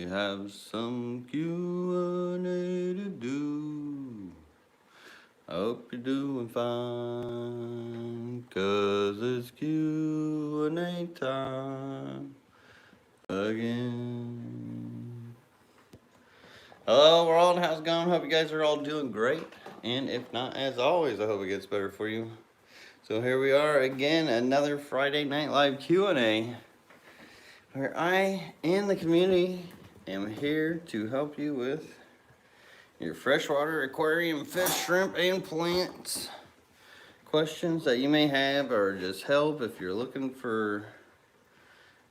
have some Q&A to do. I hope you're doing fine, 'cause it's Q&A time again. Hello world, how's it going? Hope you guys are all doing great. And if not, as always, I hope it gets better for you. So here we are again, another Friday Night Live Q&A, where I and the community am here to help you with your freshwater aquarium fish, shrimp, and plants questions that you may have, or just help if you're looking for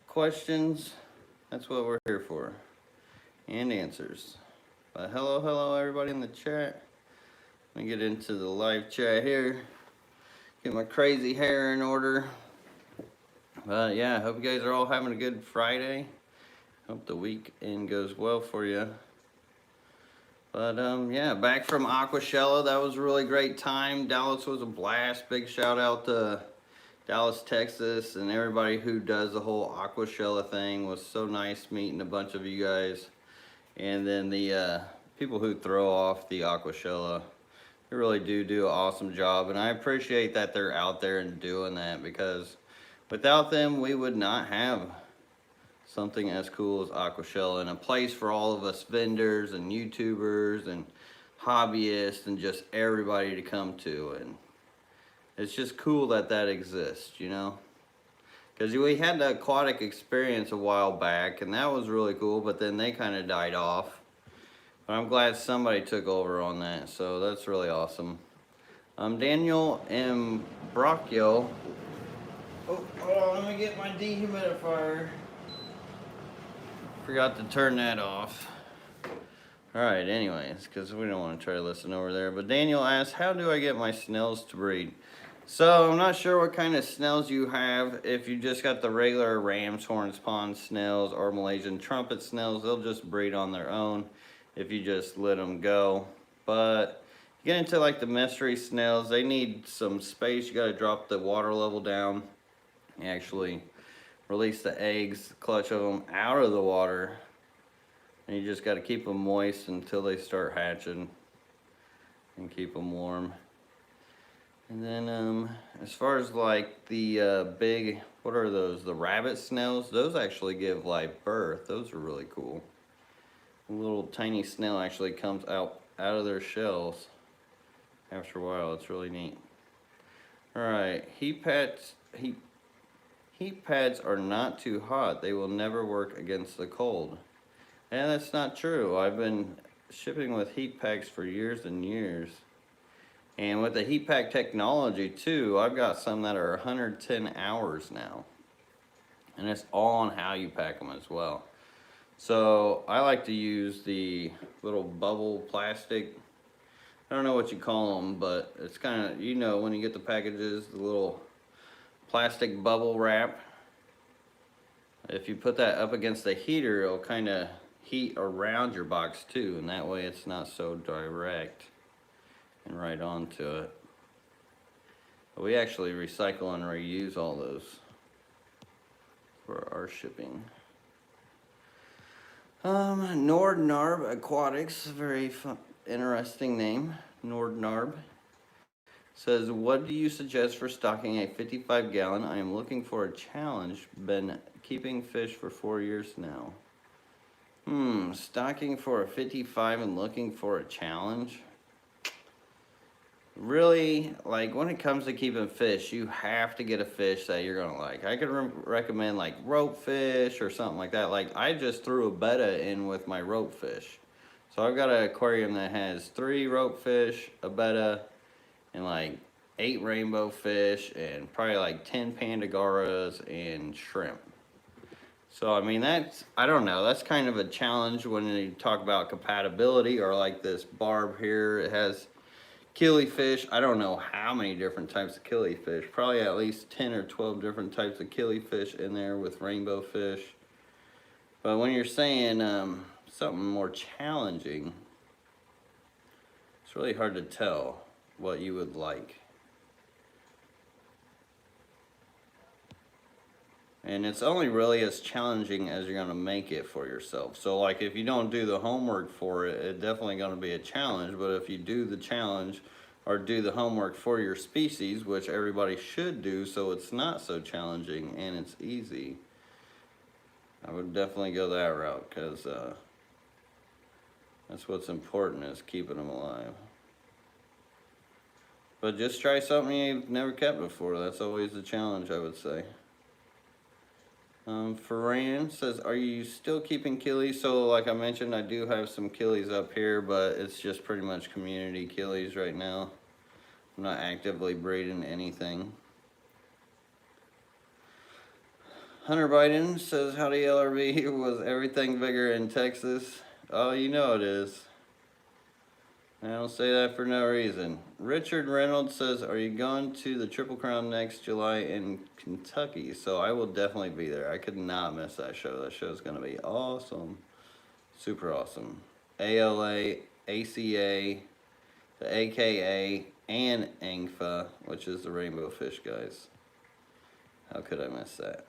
questions. That's what we're here for, and answers. But hello everybody in the chat. Let me get into the live chat here, get my crazy hair in order. But yeah, I hope you guys are all having a good Friday. Hope the weekend goes well for you. But yeah, back from Aquashella. That was a really great time. Dallas was a blast. Big shout out to Dallas, Texas, and everybody who does the whole Aquashella thing. It was so nice meeting a bunch of you guys. And then the people who throw off the Aquashella, they really do an awesome job. And I appreciate that they're out there and doing that, because without them, we would not have something as cool as Aquashella, and a place for all of us vendors and YouTubers and hobbyists and just everybody to come to. And it's just cool that that exists, you know, because we had the aquatic experience a while back, and that was really cool, but then they kind of died off. But I'm glad somebody took over on that, so that's really awesome. Daniel M. Brocchio. Oh, hold on, let me get my dehumidifier. Forgot to turn that off. Alright, anyways, because we don't want to try to listen over there. But Daniel asked, how do I get my snails to breed? So, I'm not sure what kind of snails you have. If you just got the regular ram's horns pond snails or Malaysian trumpet snails, they'll just breed on their own if you just let them go. But you get into like the mystery snails, they need some space. You got to drop the water level down. You actually release the eggs, clutch of them out of the water, and you just got to keep them moist until they start hatching and keep them warm. And then as far as like the big, what are those, the rabbit snails, those actually give live birth. Those are really cool. A little tiny snail actually comes out of their shells after a while. It's really neat. All right, heat pads are not too hot. They will never work against the cold. And that's not true. I've been shipping with heat packs for years and years. And with the heat pack technology too, I've got some that are 110 hours now. And it's all on how you pack them as well. So I like to use the little bubble plastic. I don't know what you call them, but it's kind of, you know, when you get the packages, the little plastic bubble wrap. If you put that up against the heater, it'll kind of heat around your box too, and that way it's not so direct and right onto it. But we actually recycle and reuse all those for our shipping. Nordnarb Aquatics, very fun, interesting name. Nordnarb says, what do you suggest for stocking a 55-gallon? I am looking for a challenge. Been keeping fish for 4 years now. Stocking for a 55 and looking for a challenge? Really, like when it comes to keeping fish, you have to get a fish that you're gonna like. I could recommend like rope fish or something like that. Like I just threw a betta in with my rope fish. So I've got an aquarium that has 3 rope fish, a betta, and like 8 rainbow fish, and probably like 10 pandagaras and shrimp. So I mean, that's, I don't know, that's kind of a challenge when you talk about compatibility. Or like this barb here, it has killifish. I don't know how many different types of killifish, probably at least 10 or 12 different types of killifish in there with rainbow fish. But when you're saying something more challenging, it's really hard to tell what you would like. And it's only really as challenging as you're going to make it for yourself. So like if you don't do the homework for it, it's definitely going to be a challenge. But if you do the challenge or do the homework for your species, which everybody should do so it's not so challenging and it's easy, I would definitely go that route, because that's what's important, is keeping them alive. But just try something you've never kept before. That's always the challenge, I would say. Ferran says, are you still keeping killies? So like I mentioned, I do have some killies up here, but it's just pretty much community killies right now. I'm not actively breeding anything. Hunter Biden says, howdy LRB, was everything bigger in Texas? Oh, you know it is. I don't say that for no reason. Richard Reynolds says, are you going to the Triple Crown next July in Kentucky? So I will definitely be there. I could not miss that show. That show is going to be awesome. Super awesome. ALA, ACA, the AKA, and ANGFA, which is the rainbow fish guys. How could I miss that?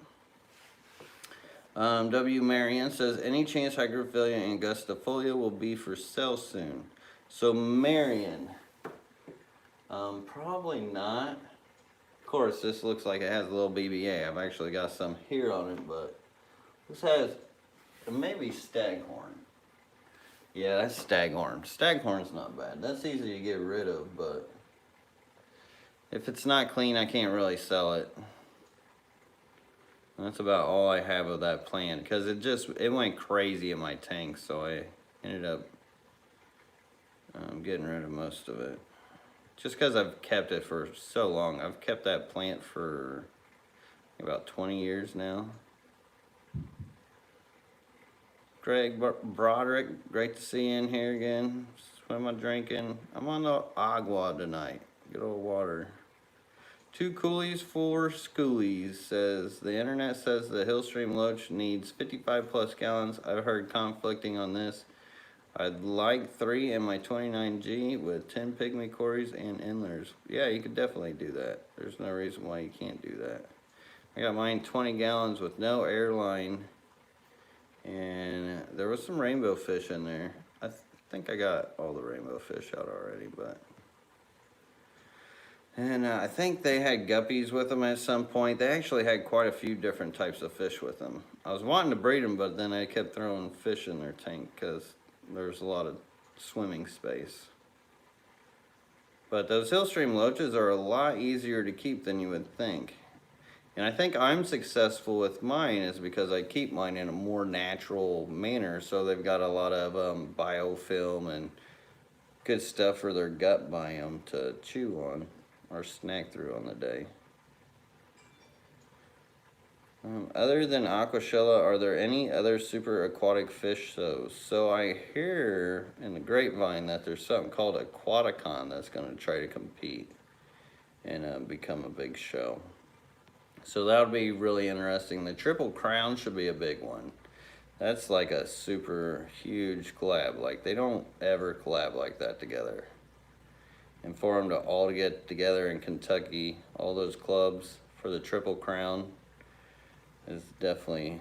W. Marion says, any chance Hygrophila angustifolia will be for sale soon? So Marion, probably not. Of course, this looks like it has a little BBA. I've actually got some here on it, but this has maybe staghorn. Yeah, that's staghorn. Staghorn's not bad. That's easy to get rid of, but if it's not clean, I can't really sell it. That's about all I have of that plant, because it went crazy in my tank, so I ended up getting rid of most of it. Just because I've kept it for so long. I've kept that plant for about 20 years now. Greg Broderick, great to see you in here again. What am I drinking? I'm on the agua tonight. Good old water. 2 coolies, 4 schoolies, says the internet says the Hillstream Loach needs 55 plus gallons. I've heard conflicting on this. I'd like 3 in my 29G with 10 pygmy cories and endlers. Yeah, you could definitely do that. There's no reason why you can't do that. I got mine 20 gallons with no airline, and there was some rainbow fish in there. I think I got all the rainbow fish out already, but... And I think they had guppies with them at some point. They actually had quite a few different types of fish with them. I was wanting to breed them, but then I kept throwing fish in their tank because there's a lot of swimming space. But those Hillstream Loaches are a lot easier to keep than you would think. And I think I'm successful with mine is because I keep mine in a more natural manner. So they've got a lot of biofilm and good stuff for their gut biome to chew on or snack through on the day. Other than Aquashella, are there any other super aquatic fish shows? So I hear in the grapevine that there's something called Aquaticon that's going to try to compete and become a big show. So that would be really interesting. The Triple Crown should be a big one. That's like a super huge collab. Like, they don't ever collab like that together. And for them to all get together in Kentucky, all those clubs for the Triple Crown, is definitely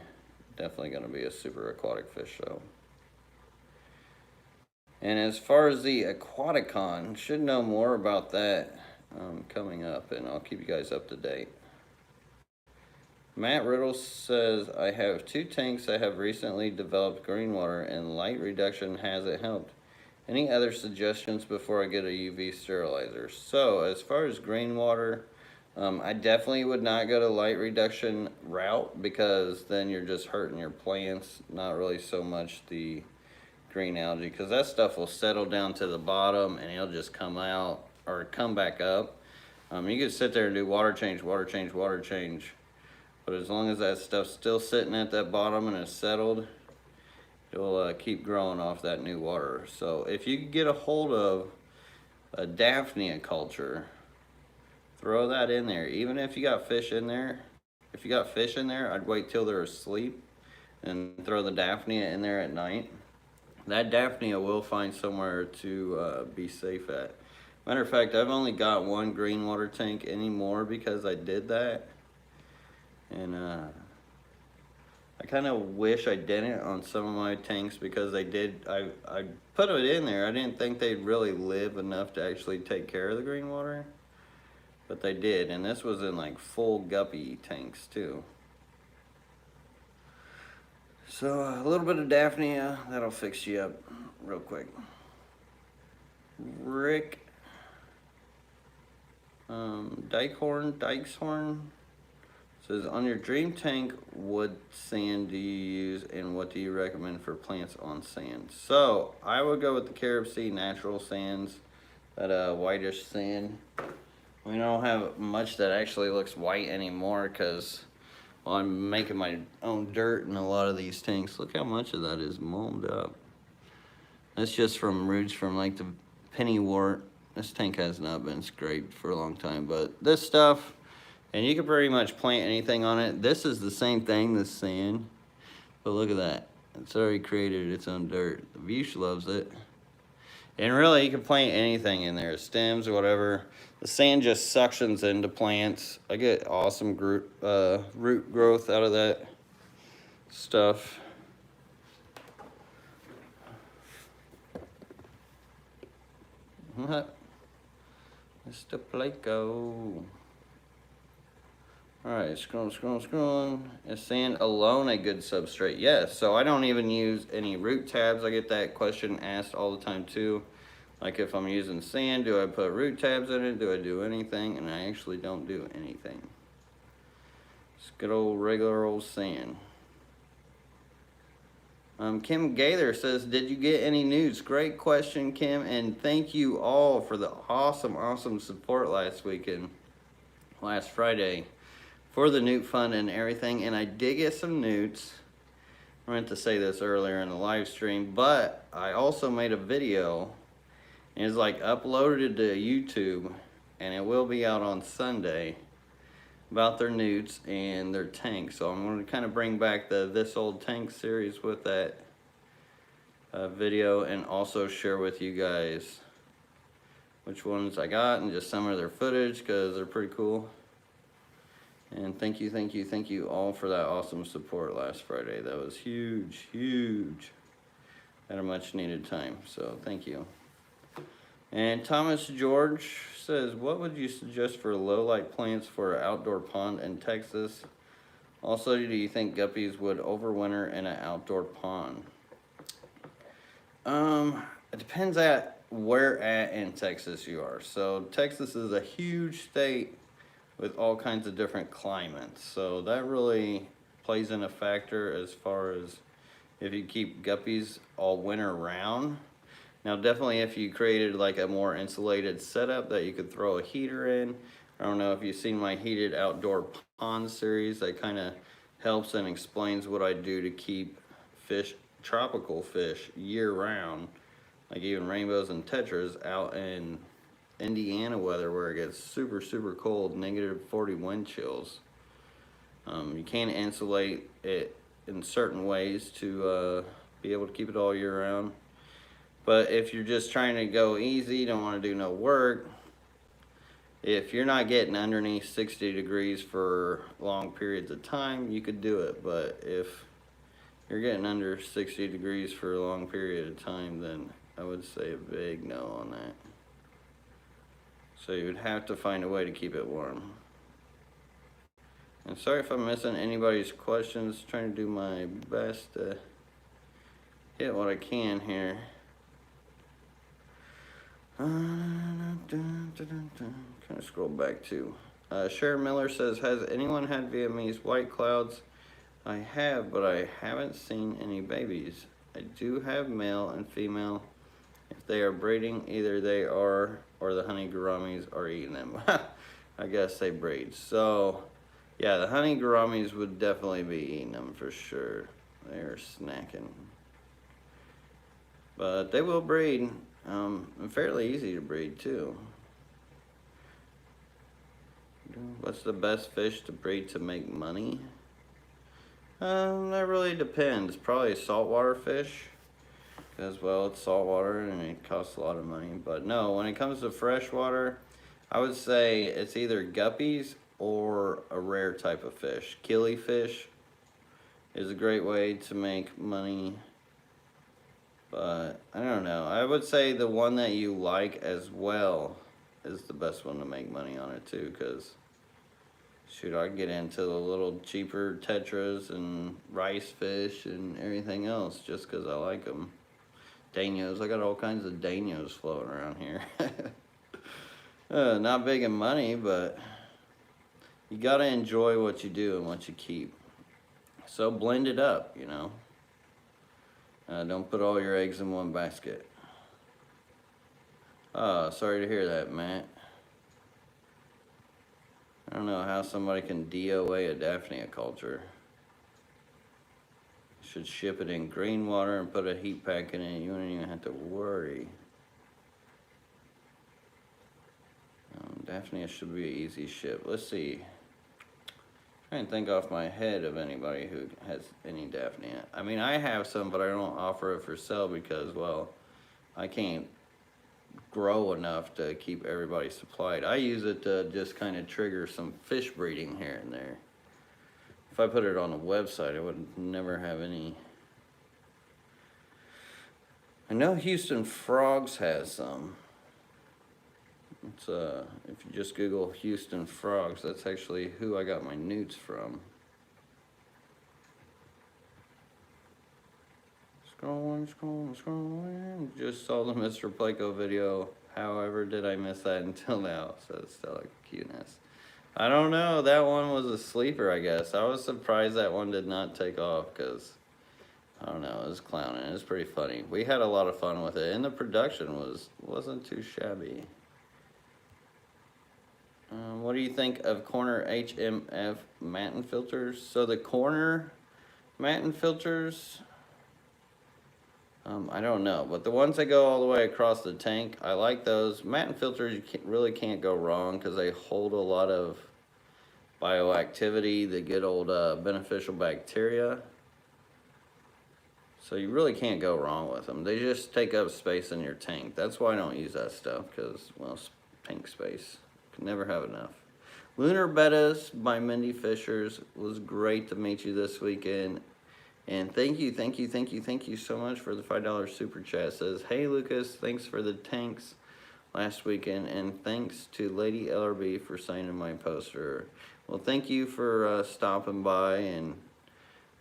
going to be a super aquatic fish show. And as far as the Aquaticon, should know more about that coming up, and I'll keep you guys up to date. Matt Riddle says, I have 2 tanks I have recently developed green water, and light reduction hasn't helped. Any other suggestions before I get a UV sterilizer? So as far as green water, I definitely would not go to light reduction route, because then you're just hurting your plants, not really so much the green algae, because that stuff will settle down to the bottom and it'll just come out or come back up. You could sit there and do water change, but as long as that stuff's still sitting at that bottom and it's settled, it'll keep growing off that new water. So if you could get a hold of a Daphnia culture, throw that in there. Even if you got fish in there, I'd wait till they're asleep and throw the Daphnia in there at night. That Daphnia will find somewhere to be safe at. Matter of fact, I've only got 1 green water tank anymore because I did that. And I kind of wish I didn't on some of my tanks because I put it in there. I didn't think they'd really live enough to actually take care of the green water, but they did. And this was in like full guppy tanks too. So a little bit of Daphnia, that'll fix you up real quick. Rick, Dykeshorn says, on your dream tank, what sand do you use and what do you recommend for plants on sand? So I would go with the Carob Sea natural sands, that whitish sand. We don't have much that actually looks white anymore because, well, I'm making my own dirt in a lot of these tanks. Look how much of that is molded up. That's just from roots from like the pennywort. This tank has not been scraped for a long time, but this stuff, and you can pretty much plant anything on it. This is the same thing, this sand, but look at that. It's already created its own dirt. The Vush loves it. And really, you can plant anything in there, stems or whatever. The sand just suctions into plants. I get awesome root growth out of that stuff. Mr. Placo. Alright, scrolling. Is sand alone a good substrate? Yes, so I don't even use any root tabs. I get that question asked all the time too. Like if I'm using sand, do I put root tabs in it? Do I do anything? And I actually don't do anything. It's good old regular old sand. Kim Gaither says, did you get any news? Great question, Kim, and thank you all for the awesome support last Friday, for the newt fund and everything. And I did get some newts. I meant to say this earlier in the live stream, but I also made a video, and it's like uploaded to YouTube, and it will be out on Sunday, about their newts and their tanks. So I'm going to kind of bring back the This Old Tank series with that video, and also share with you guys which ones I got and just some of their footage because they're pretty cool. And thank you all for that awesome support last Friday. That was huge at a much needed time, so thank you. And Thomas George says, what would you suggest for low light plants for an outdoor pond in Texas? Also, do you think guppies would overwinter in an outdoor pond? It depends at where at in Texas you are. So Texas is a huge state with all kinds of different climates. So that really plays in a factor as far as if you keep guppies all winter round. Now definitely if you created like a more insulated setup that you could throw a heater in. I don't know if you've seen my heated outdoor pond series. That kind of helps and explains what I do to keep fish, tropical fish, year round. Like even rainbows and tetras out in Indiana weather where it gets super cold, -40 wind chills. You can insulate it in certain ways to be able to keep it all year round. But if you're just trying to go easy, don't want to do no work, if you're not getting underneath 60 degrees for long periods of time, you could do it. But if you're getting under 60 degrees for a long period of time, then I would say a big no on that. So you would have to find a way to keep it warm. And sorry if I'm missing anybody's questions. Trying to do my best to hit what I can here. Kind of scroll back to Sharon Miller says, has anyone had Vietnamese white clouds? I have, but I haven't seen any babies. I do have male and female. If they are breeding, either they are or the honey gouramis are eating them. I guess they breed. So yeah, the honey gouramis would definitely be eating them for sure. They're snacking. But they will breed. And fairly easy to breed too. What's the best fish to breed to make money? That really depends. Probably saltwater fish, because well, it's saltwater and it costs a lot of money. But no, when it comes to freshwater, I would say it's either guppies or a rare type of fish. Killifish is a great way to make money. But I don't know. I would say the one that you like as well is the best one to make money on it too, because shoot, I get into the little cheaper tetras and rice fish and everything else just because I like them. Danios, I got all kinds of Danios floating around here. Not big in money, but you gotta enjoy what you do and what you keep. So blend it up, you know. Don't put all your eggs in one basket. Oh, sorry to hear that, Matt. I don't know how somebody can DOA a Daphnia culture. Should ship it in green water and put a heat pack in it. You wouldn't even have to worry. Daphnia should be an easy ship. Let's see. Trying to think off my head of anybody who has any Daphnia. I mean, I have some, but I don't offer it for sale because, well, I can't grow enough to keep everybody supplied. I use it to just kind of trigger some fish breeding here and there. If I put it on a website, I would never have any. I know Houston Frogs has some. It's if you just Google Houston Frogs, that's actually who I got my newts from. Scrolling. Just saw the Mr. Placo video. However, did I miss that until now? So it's still a cuteness. I don't know. That one was a sleeper, I guess. I was surprised that one did not take off because, I don't know, it was clowning. It was pretty funny. We had a lot of fun with it, and the production wasn't too shabby. What do you think of corner HMF matin filters? So the corner matin filters, I don't know, but the ones that go all the way across the tank, I like those. Matin filters, you really can't go wrong because they hold a lot of bioactivity, the good old beneficial bacteria. So you really can't go wrong with them. They just take up space in your tank. That's why I don't use that stuff because, well, tank space. Can never have enough. Lunar Bettas by Mindy Fishers. Was great to meet you this weekend. And thank you so much for the $5 super chat. It says, hey Lucas, thanks for the tanks last weekend, and thanks to Lady LRB for signing my poster. Well, thank you for stopping by, and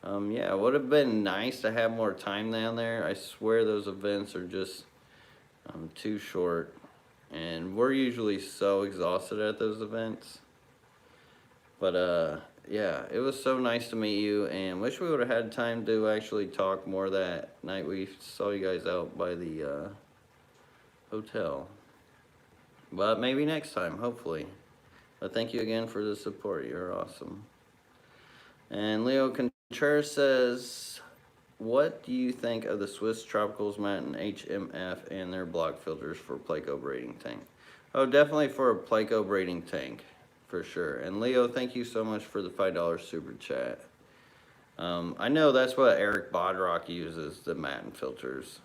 yeah, it would have been nice to have more time down there. I swear those events are just too short, and we're usually so exhausted at those events. But yeah, it was so nice to meet you, and wish we would have had time to actually talk more that night we saw you guys out by the hotel. But maybe next time, hopefully. But thank you again for the support. You're awesome. And Leo Contreras says, what do you think of the Swiss Tropicals Matin HMF and their block filters for Placo breeding tank? Oh, definitely for a Placo breeding tank. For sure. And Leo, thank you so much for the $5 super chat. I know that's what Eric Bodrock uses, the Matin filters.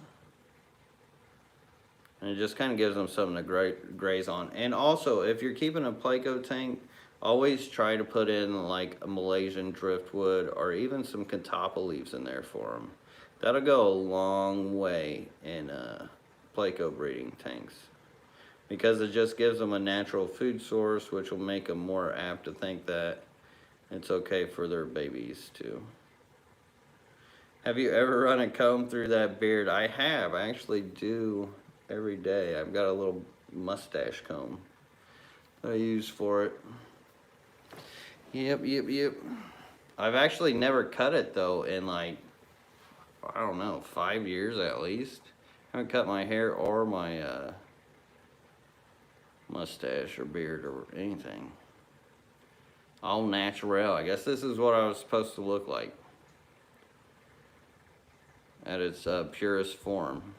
And it just kind of gives them something to graze on. And also, if you're keeping a Placo tank, always try to put in like a Malaysian driftwood or even some catappa leaves in there for them. That'll go a long way in Placo breeding tanks, because it just gives them a natural food source, which will make them more apt to think that it's okay for their babies too. Have you ever run a comb through that beard? I have. I actually do every day. I've got a little mustache comb that I use for it. Yep. I've actually never cut it though in like, I don't know, 5 years at least. I haven't cut my hair or my mustache or beard or anything. All natural. I guess this is what I was supposed to look like at its purest form.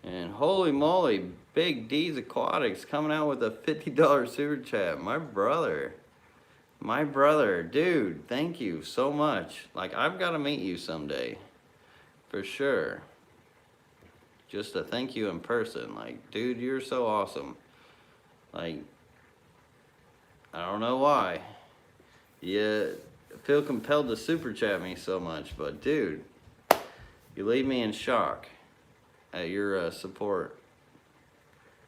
And holy moly, Big D's Aquatics coming out with a $50 super chat. My brother, dude, thank you so much. Like, I've got to meet you someday, for sure. Just to thank you in person. Like, dude, you're so awesome. Like, I don't know why. Yeah, feel compelled to super chat me so much, but dude, you leave me in shock at your support.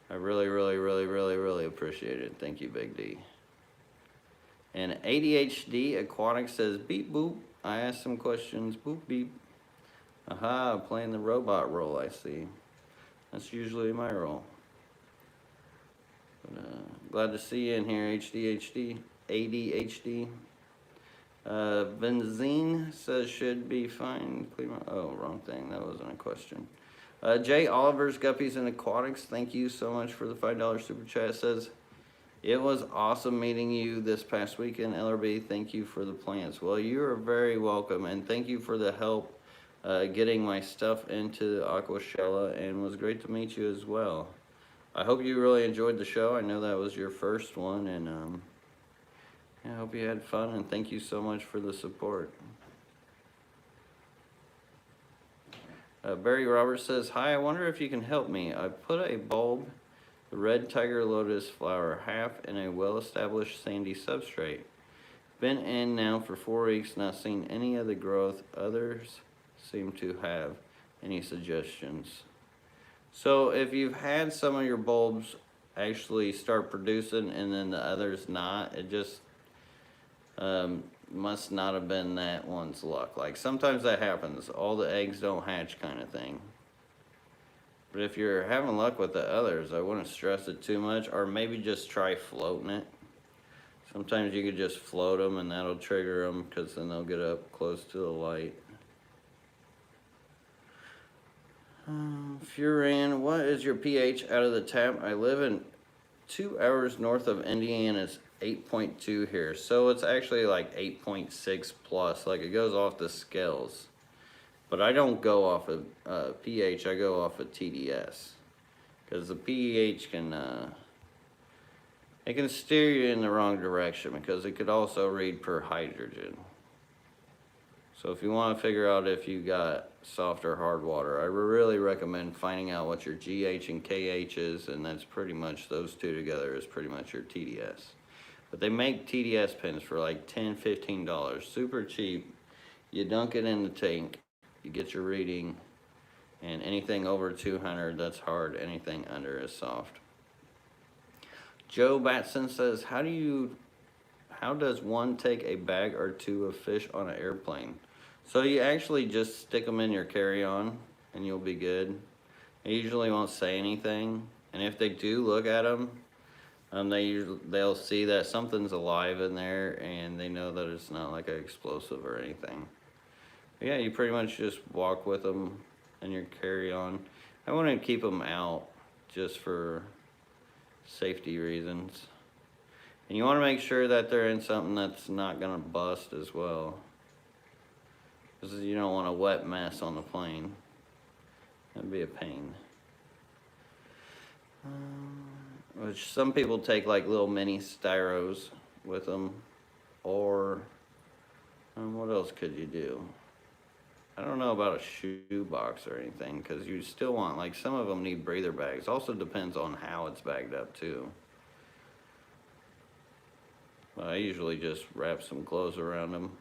I really, really, really, really, really appreciate it. Thank you, Big D. And ADHD Aquatics says, beep boop. I asked some questions, boop beep. Aha, playing the robot role, I see. That's usually my role. But, glad to see you in here, ADHD. Benzene says should be fine. Oh, wrong thing. That wasn't a question. Jay Oliver's Guppies and Aquatics. Thank you so much for the $5 super chat. Says, it was awesome meeting you this past weekend, LRB. Thank you for the plants. Well, you are very welcome, and thank you for the help getting my stuff into Aquashella, and it was great to meet you as well. I hope you really enjoyed the show. I know that was your first one, and I hope you had fun, and thank you so much for the support. Barry Roberts says, hi, I wonder if you can help me. I put a bulb, the red tiger lotus flower, half in a well-established sandy substrate. Been in now for 4 weeks, not seen any of the growth. Others seem to have. Any suggestions? So if you've had some of your bulbs actually start producing and then the others not, it just must not have been that one's luck. Like sometimes that happens, all the eggs don't hatch kind of thing. But if you're having luck with the others, I wouldn't stress it too much, or maybe just try floating it. Sometimes you could just float them and that'll trigger them, because then they'll get up close to the light. Furan, what is your pH out of the tap? I live in 2 hours north of Indiana's 8.2 here, so it's actually like 8.6 plus, like it goes off the scales. But I don't go off of pH, I go off of TDS, because the pH can it can steer you in the wrong direction, because it could also read per hydrogen. So if you want to figure out if you got soft or hard water, I really recommend finding out what your GH and KH is, and that's pretty much, those two together is pretty much your TDS. But they make TDS pins for like $10, $15, super cheap. You dunk it in the tank, you get your reading, and anything over 200, that's hard, anything under is soft. Joe Batson says, how does one take a bag or two of fish on an airplane? So you actually just stick them in your carry-on and you'll be good. They usually won't say anything, and if they do look at them, they'll see that something's alive in there, and they know that it's not like an explosive or anything. But yeah, you pretty much just walk with them in your carry-on. I wouldn't keep them out just for safety reasons. And you want to make sure that they're in something that's not going to bust as well, because you don't want a wet mess on the plane. That'd be a pain. Which some people take like little mini styros with them, or what else could you do? I don't know about a shoe box or anything, because you still want, like, some of them need breather bags. Also depends on how it's bagged up too. But I usually just wrap some clothes around them.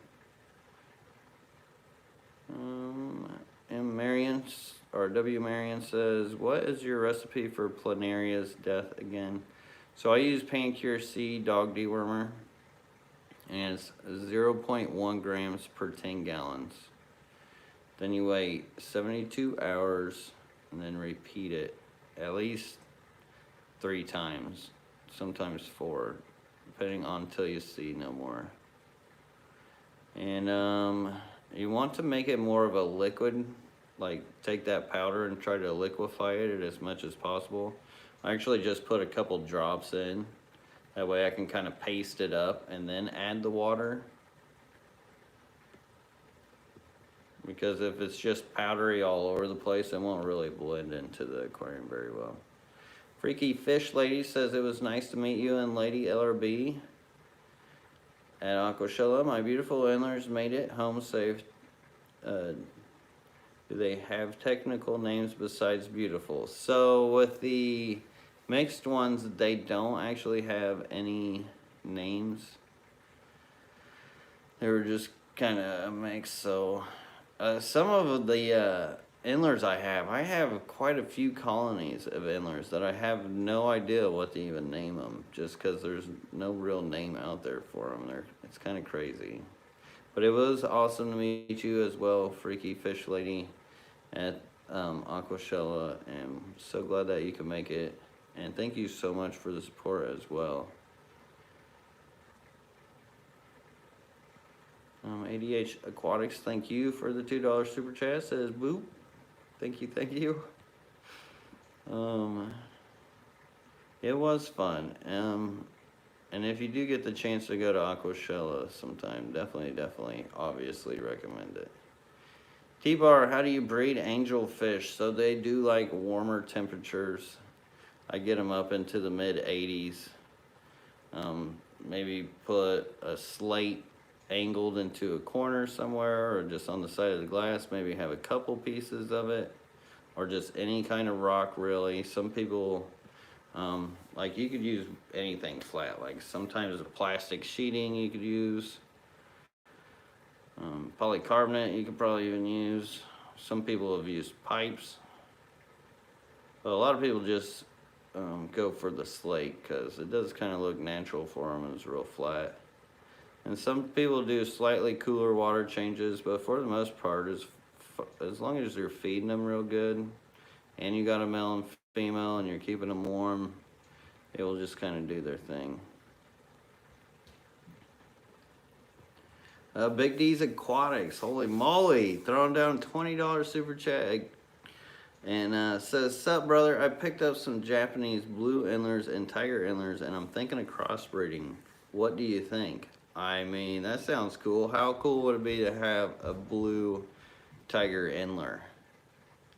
M. Marion, or W. Marion says, what is your recipe for Planaria's death again? So I use Pancure C dog dewormer, and it's 0.1 grams per 10 gallons. Then you wait 72 hours and then repeat it at least 3 times, sometimes 4, depending on until you see no more. And you want to make it more of a liquid, like take that powder and try to liquefy it as much as possible. I actually just put a couple drops in, that way I can kind of paste it up and then add the water. Because if it's just powdery all over the place, it won't really blend into the aquarium very well. Freaky Fish Lady says, it was nice to meet you and Lady LRB at Aquashella. My beautiful antlers made it home safe. Do they have technical names besides beautiful? So with the mixed ones, they don't actually have any names. they were just kind of a mix. So some of the endlers I have quite a few colonies of endlers that I have no idea what to even name them, just because there's no real name out there for them. It's kind of crazy. But it was awesome to meet you as well, Freaky Fish Lady at Aquashella, and so glad that you could make it. And thank you so much for the support as well. ADH Aquatics, thank you for the $2 super chat. Says boop. Thank you, thank you. It was fun. And if you do get the chance to go to Aquashella sometime, definitely, obviously recommend it. T-Bar, how do you breed angel fish? So they do like warmer temperatures. I get them up into the mid 80s. Maybe put a slate angled into a corner somewhere, or just on the side of the glass. Maybe have a couple pieces of it, or just any kind of rock really. Some people, like you could use anything flat, like sometimes a plastic sheeting you could use. Polycarbonate you could probably even use. Some people have used pipes, but a lot of people just go for the slate because it does kind of look natural for them and it's real flat. And some people do slightly cooler water changes, but for the most part, as long as you're feeding them real good and you got a male and female and you're keeping them warm, it will just kind of do their thing. Big D's Aquatics, holy moly, throwing down $20 super chat. And says, sup brother, I picked up some Japanese blue endlers and tiger endlers and I'm thinking of crossbreeding. What do you think? I mean, that sounds cool. How cool would it be to have a blue tiger endler?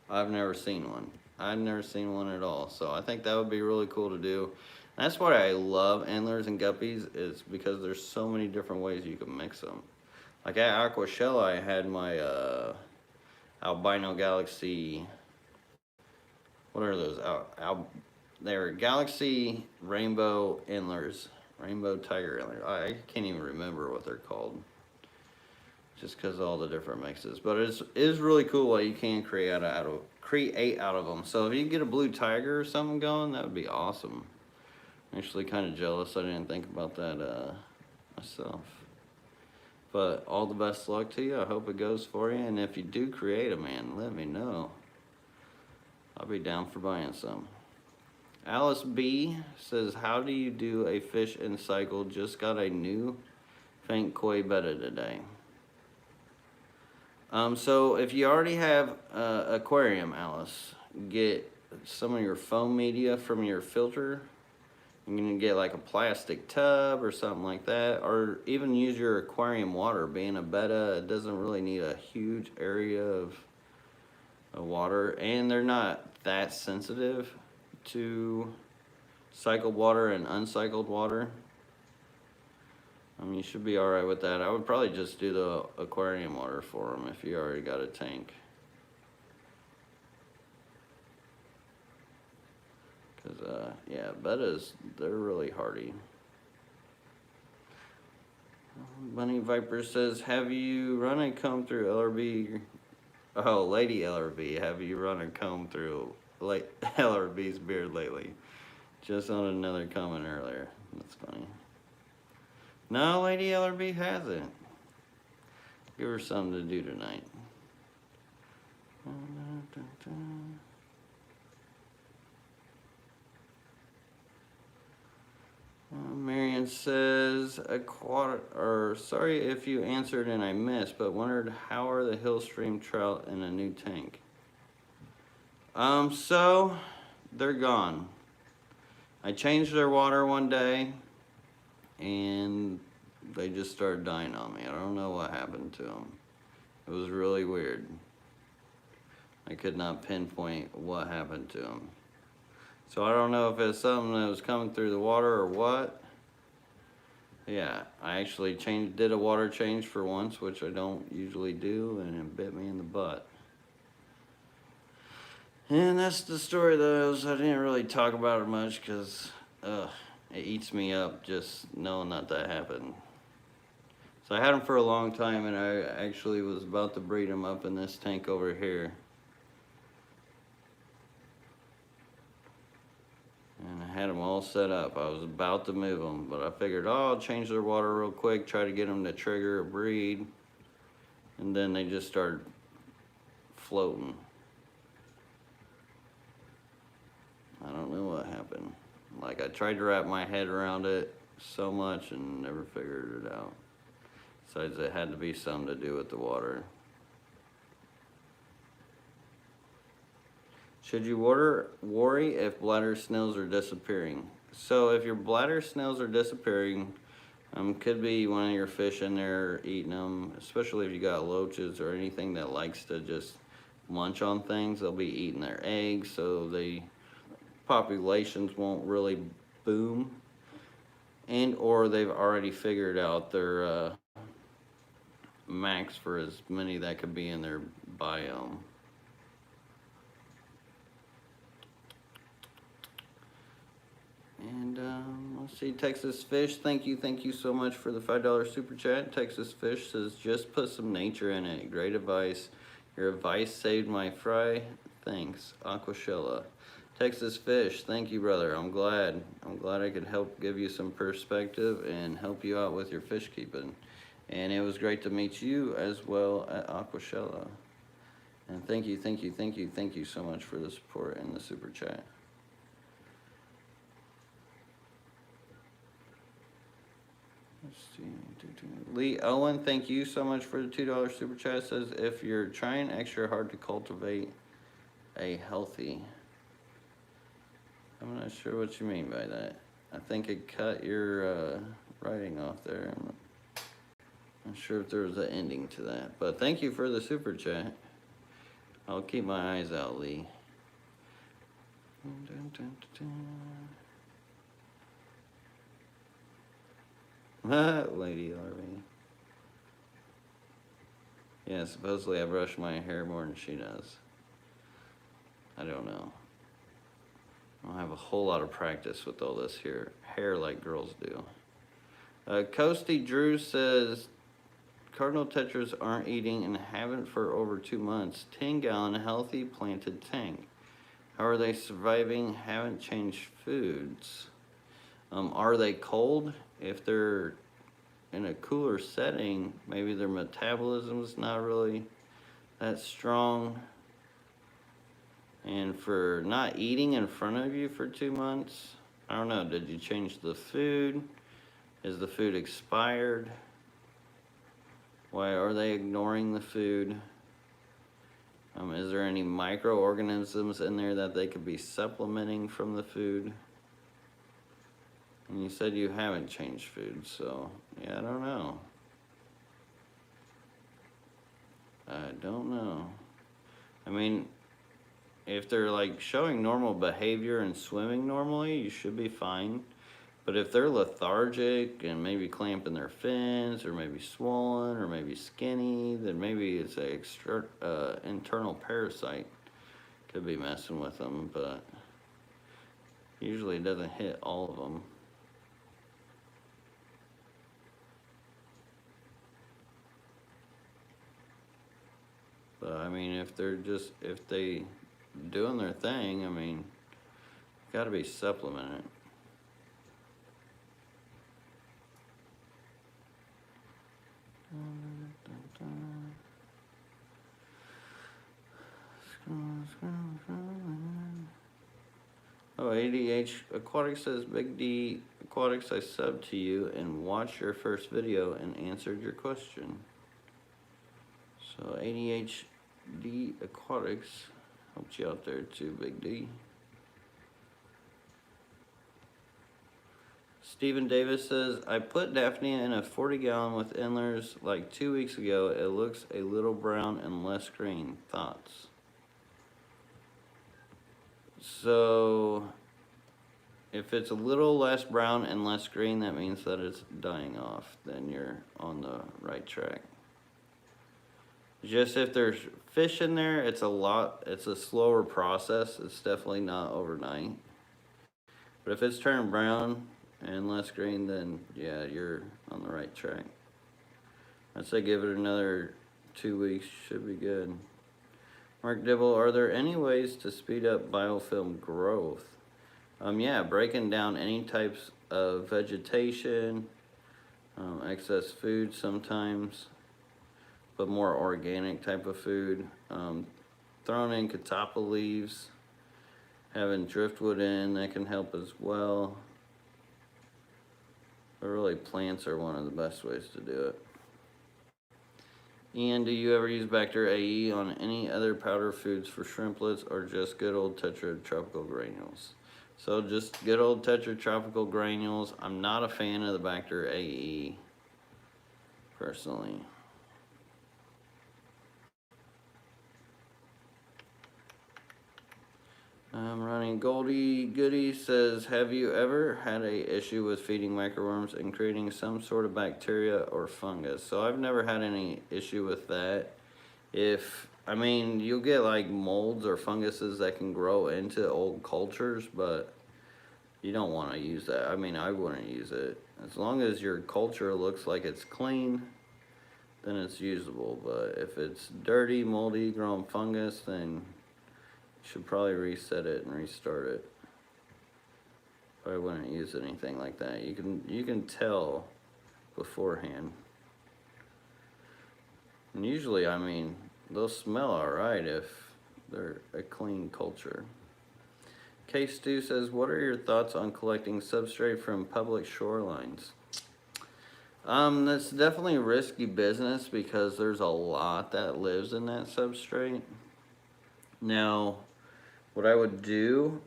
I've never seen one. I've never seen one at all. So I think that would be really cool to do. That's why I love endlers and guppies, is because there's so many different ways you can mix them. Like at Aquashella, I had my albino galaxy. What are those? They're galaxy rainbow endlers, rainbow tiger endlers. I can't even remember what they're called, just because of all the different mixes. But it is really cool what you can create out of them. So if you can get a blue tiger or something going, that would be awesome. I'm actually kind of jealous I didn't think about that myself. But all the best luck to you. I hope it goes for you. And if you do create a man, let me know. I'll be down for buying some. Alice B says, how do you do a fish in cycle? Just got a new Fank Koi betta today. So if you already have aquarium, Alice, get some of your foam media from your filter. You can get like a plastic tub or something like that, or even use your aquarium water. Being a betta, it doesn't really need a huge area of water, and they're not that sensitive to cycled water and uncycled water. You should be alright with that. I would probably just do the aquarium water for them if you already got a tank. Because, yeah, bettas, they're really hardy. Bunny Viper says, have you run a comb through LRB? Oh, Lady LRB, have you run a comb through LRB's beard lately? Just on another comment earlier. That's funny. No, Lady LRB hasn't. Give her something to do tonight. Marion says, sorry if you answered and I missed, but wondered how are the Hillstream trout in a new tank? So they're gone. I changed their water one day and they just started dying on me. I don't know what happened to them. It was really weird. I could not pinpoint what happened to them. So I don't know if it's something that was coming through the water or what. Yeah, I actually did a water change for once, which I don't usually do, and it bit me in the butt. And that's the story of those. I didn't really talk about it much because it eats me up just knowing that happened. So I had them for a long time, and I actually was about to breed them up in this tank over here. And I had them all set up. I was about to move them, but I figured, oh, I'll change their water real quick, try to get them to trigger a breed. And then they just started floating. I don't know what happened. Like, I tried to wrap my head around it so much and never figured it out. Besides, it had to be something to do with the water. Should you worry if bladder snails are disappearing? So if your bladder snails are disappearing, could be one of your fish in there eating them, especially if you got loaches or anything that likes to just munch on things. They'll be eating their eggs, so the populations won't really boom. And or they've already figured out their max for as many that could be in their biome. And let's see, Texas Fish, thank you so much for the $5 super chat. Texas Fish says, just put some nature in it. Great advice. Your advice saved my fry. Thanks, Aquashella. Texas Fish, thank you, brother. I'm glad I could help give you some perspective and help you out with your fish keeping. And it was great to meet you as well at Aquashella. And thank you so much for the support and the super chat. Let's see. Lee Owen, thank you so much for the $2 super chat. Says, if you're trying extra hard to cultivate a healthy, I'm not sure what you mean by that. I think it cut your writing off there. I'm not sure if there was an ending to that. But thank you for the super chat. I'll keep my eyes out, Lee. Lady Larvae. Yeah, supposedly I brush my hair more than she does. I don't know. I don't have a whole lot of practice with all this hair like girls do. Coasty Drew says, Cardinal tetras aren't eating and haven't for over 2 months. 10-gallon healthy planted tank. How are they surviving? Haven't changed foods. Are they cold? If they're in a cooler setting, maybe their metabolism's not really that strong. And for not eating in front of you for 2 months, I don't know, did you change the food? Is the food expired? Why are they ignoring the food? Is there any microorganisms in there that they could be supplementing from the food? And you said you haven't changed food, so yeah, I don't know. I don't know. I mean, if they're like showing normal behavior and swimming normally, you should be fine. But if they're lethargic and maybe clamping their fins, or maybe swollen, or maybe skinny, then maybe it's an internal parasite. Could be messing with them, but usually it doesn't hit all of them. But I mean, if they doing their thing, I mean, gotta be supplemented. Oh, ADH Aquatics says, Big D Aquatics, I subbed to you and watched your first video and answered your question. So ADHD Aquatics helped you out there too, Big D. Stephen Davis says, I put Daphne in a 40-gallon with endlers like 2 weeks ago. It looks a little brown and less green. Thoughts? So, if it's a little less brown and less green, that means that it's dying off. Then you're on the right track. Just if there's fish in there, it's a slower process. It's definitely not overnight. But if it's turned brown and less green, then yeah, you're on the right track. I'd say give it another 2 weeks, should be good. Mark Dibble, are there any ways to speed up biofilm growth? Yeah, breaking down any types of vegetation, excess food sometimes, but more organic type of food. Throwing in catappa leaves, having driftwood in, that can help as well. But really, plants are one of the best ways to do it. And do you ever use Bacter AE on any other powder foods for shrimplets or just good old Tetra Tropical granules? So just good old Tetra Tropical granules. I'm not a fan of the Bacter AE, personally. I'm running Goldie Goody says, have you ever had a issue with feeding microworms and creating some sort of bacteria or fungus? So I've never had any issue with that. I mean, you'll get like molds or funguses that can grow into old cultures, but you don't want to use that. I mean, I wouldn't use it. As long as your culture looks like it's clean, then it's usable. But if it's dirty, moldy, growing fungus, then should probably reset it and restart it. I wouldn't use anything like that. You can tell beforehand. And usually, I mean, they'll smell alright if they're a clean culture. K Stu says, what are your thoughts on collecting substrate from public shorelines? That's definitely risky business because there's a lot that lives in that substrate. Now, what I would do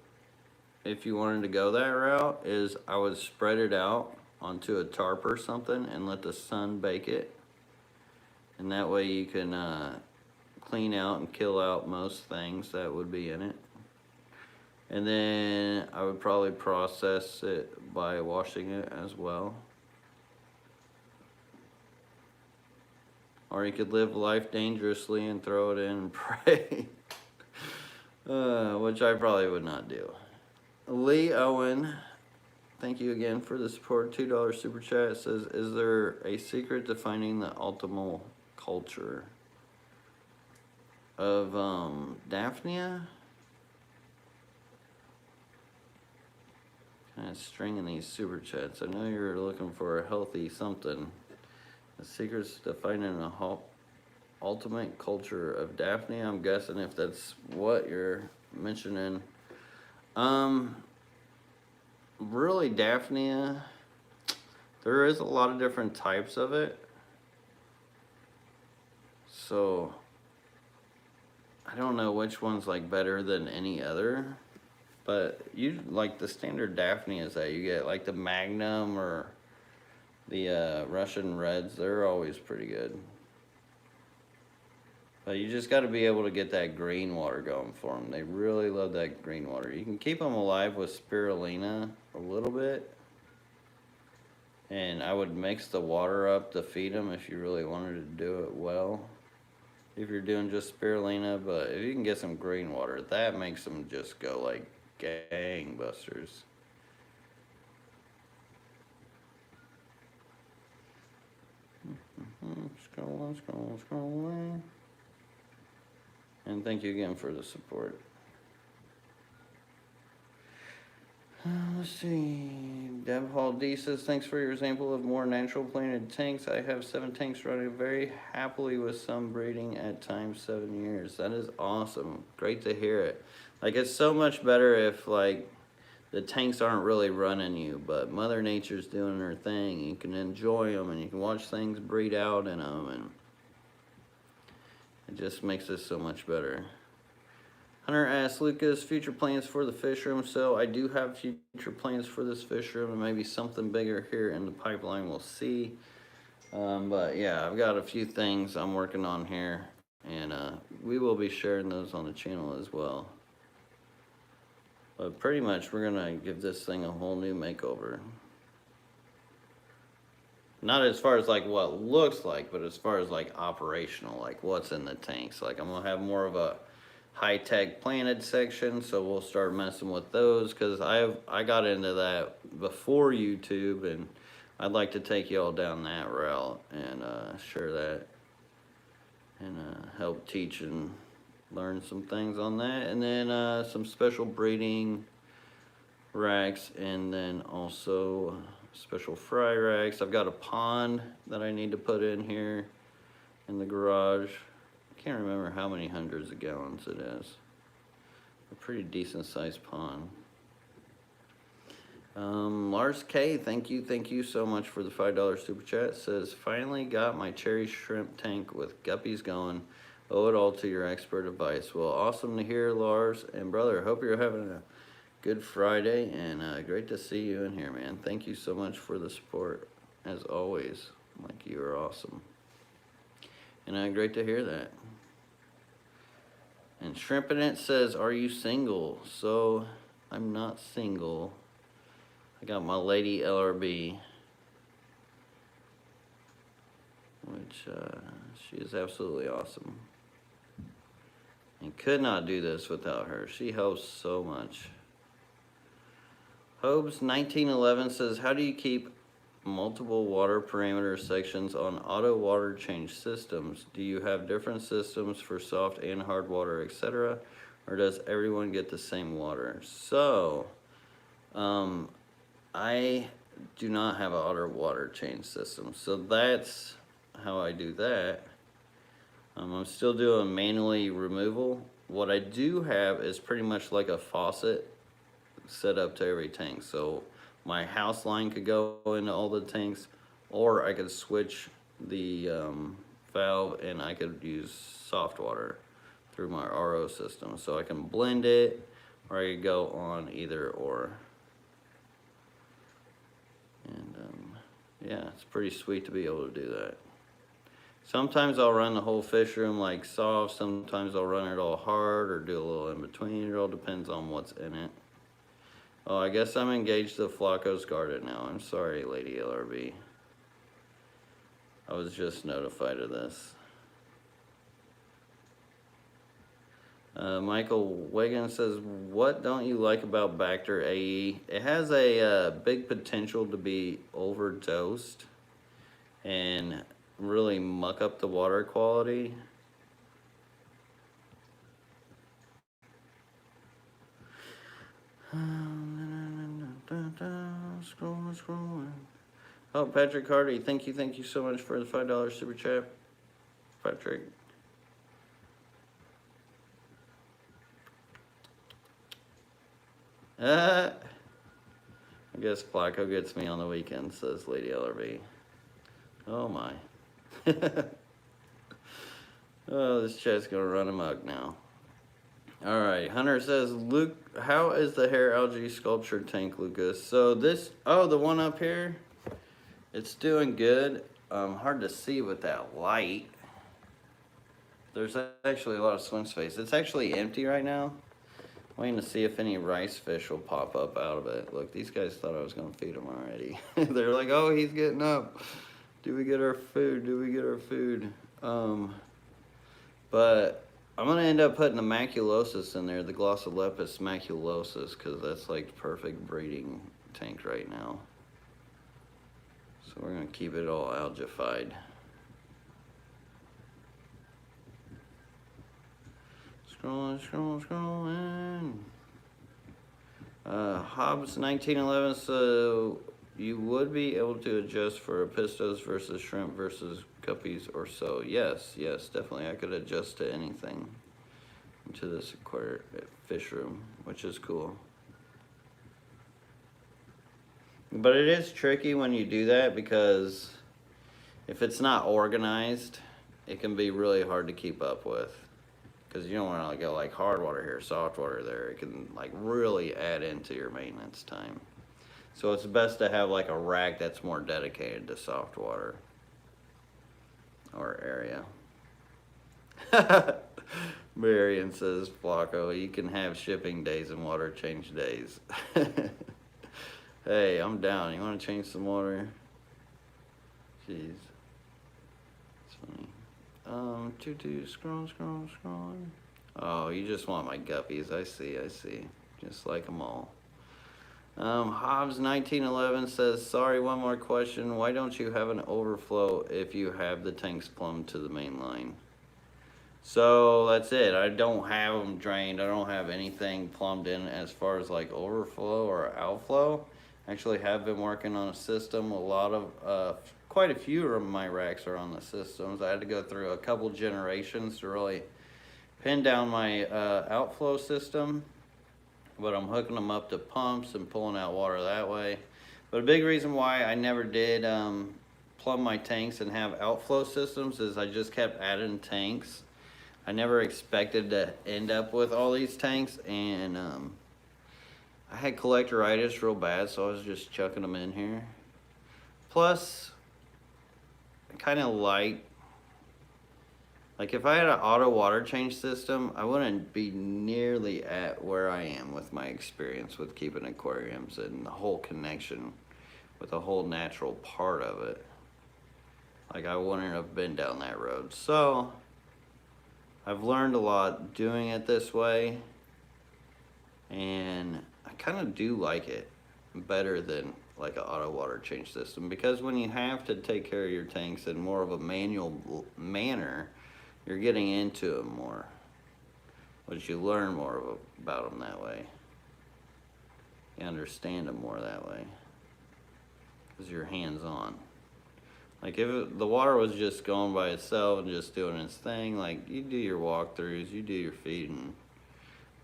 if you wanted to go that route is I would spread it out onto a tarp or something and let the sun bake it. And that way you can clean out and kill out most things that would be in it. And then I would probably process it by washing it as well. Or you could live life dangerously and throw it in and pray. Which I probably would not do. Lee Owen, thank you again for the support. $2 super chat says, is there a secret to finding the optimal culture of Daphnia? Kind of stringing these super chats. I know you're looking for a healthy something. The secret's to finding a ultimate culture of Daphnia. I'm guessing if that's what you're mentioning. Really, Daphnia, there is a lot of different types of it. So I don't know which one's like better than any other. But you like the standard Daphnias that you get, like the Magnum or the Russian Reds, they're always pretty good. But you just got to be able to get that green water going for them. They really love that green water. You can keep them alive with spirulina a little bit. And I would mix the water up to feed them if you really wanted to do it well. If you're doing just spirulina, but if you can get some green water, that makes them just go like gangbusters. Scrolling. And thank you again for the support. Let's see. Deb Hall D says, thanks for your example of more natural planted tanks. I have 7 tanks running very happily with some breeding at times 7 years. That is awesome. Great to hear it. Like, it's so much better if, like, the tanks aren't really running you, but Mother Nature's doing her thing. You can enjoy them, and you can watch things breed out in them, and it just makes this so much better. Hunter asks, Lucas, future plans for the fish room. So I do have future plans for this fish room, and maybe something bigger here in the pipeline. We'll see. But yeah, I've got a few things I'm working on here, and we will be sharing those on the channel as well. But pretty much we're gonna give this thing a whole new makeover. Not as far as like what it looks like, but as far as like operational, like what's in the tanks. Like I'm gonna have more of a high-tech planted section, so we'll start messing with those, because I got into that before YouTube, and I'd like to take y'all down that route and share that and help teach and learn some things on that. And then some special breeding racks, and then also special fry racks. I've got a pond that I need to put in here in the garage. I can't remember how many hundreds of gallons it is. A pretty decent sized pond. Lars K, thank you so much for the $5 super chat. Says, finally got my cherry shrimp tank with guppies going. Owe it all to your expert advice. Well, awesome to hear, Lars. And brother, hope you're having a good Friday, and great to see you in here, man. Thank you so much for the support, as always. Like, you are awesome. And great to hear that. And Shrimpin' It says, are you single? So, I'm not single. I got my lady LRB, which she is absolutely awesome. And could not do this without her. She helps so much. Hobbs 1911 says, how do you keep multiple water parameter sections on auto water change systems? Do you have different systems for soft and hard water, etc.? Or does everyone get the same water? So, I do not have an auto water change system. So that's how I do that. I'm still doing manually removal. What I do have is pretty much like a faucet set up to every tank. So my house line could go into all the tanks, or I could switch the valve and I could use soft water through my RO system. So I can blend it, or I could go on either or. And yeah, it's pretty sweet to be able to do that. Sometimes I'll run the whole fish room like soft, sometimes I'll run it all hard or do a little in between. It all depends on what's in it. Oh, I guess I'm engaged to Flacco's Garden now. I'm sorry, Lady LRB. I was just notified of this. Michael Wiggins says, what don't you like about Bacter AE? It has a big potential to be overdosed and really muck up the water quality. Scrolling. Oh, Patrick Hardy, thank you so much for the $5 super chat, Patrick. I guess Flacco gets me on the weekend, says Lady LRB. Oh my. Oh, this chat's gonna run amok now. Alright, Hunter says, Luke, how is the hair algae sculpture tank, Lucas? So this, oh, the one up here, it's doing good. Hard to see with that light. There's actually a lot of swim space. It's actually empty right now. Waiting to see if any rice fish will pop up out of it. Look, these guys thought I was gonna feed them already. They're like, oh, he's getting up. Do we get our food? Do we get our food? But I'm gonna end up putting the maculosus in there, the Glossolepis maculosus, because that's like the perfect breeding tank right now. So we're gonna keep it all algified. Scrolling. Hobbs 1911, so you would be able to adjust for pistos versus shrimp versus guppies or so. Yes, definitely. I could adjust to anything into this aquarium fish room, which is cool. But it is tricky when you do that, because if it's not organized, it can be really hard to keep up with. Because you don't want to go like hard water here, soft water there. It can like really add into your maintenance time. So it's best to have like a rack that's more dedicated to soft water or area. Marion says, Flacco, you can have shipping days and water change days. Hey, I'm down. You want to change some water? Jeez. It's funny. Scrolling. Oh, you just want my guppies. I see. Just like them all. Hobbs 1911 says, sorry, one more question. Why don't you have an overflow if you have the tanks plumbed to the main line? So that's it. I don't have them drained. I don't have anything plumbed in as far as like overflow or outflow. Actually have been working on a system. Quite a few of my racks are on the systems. I had to go through a couple generations to really pin down my outflow system. But I'm hooking them up to pumps and pulling out water that way. But a big reason why I never did plumb my tanks and have outflow systems is I just kept adding tanks. I never expected to end up with all these tanks, and I had collectoritis real bad, so I was just chucking them in here. Plus, I kind of like if I had an auto water change system, I wouldn't be nearly at where I am with my experience with keeping aquariums and the whole connection with the whole natural part of it. Like, I wouldn't have been down that road. So I've learned a lot doing it this way, and I kind of do like it better than like an auto water change system, because when you have to take care of your tanks in more of a manual manner, you're getting into them more, but you learn more about them that way. You understand them more that way, because you're hands-on. Like, if the water was just going by itself and just doing its thing, like, you do your walkthroughs, you do your feeding,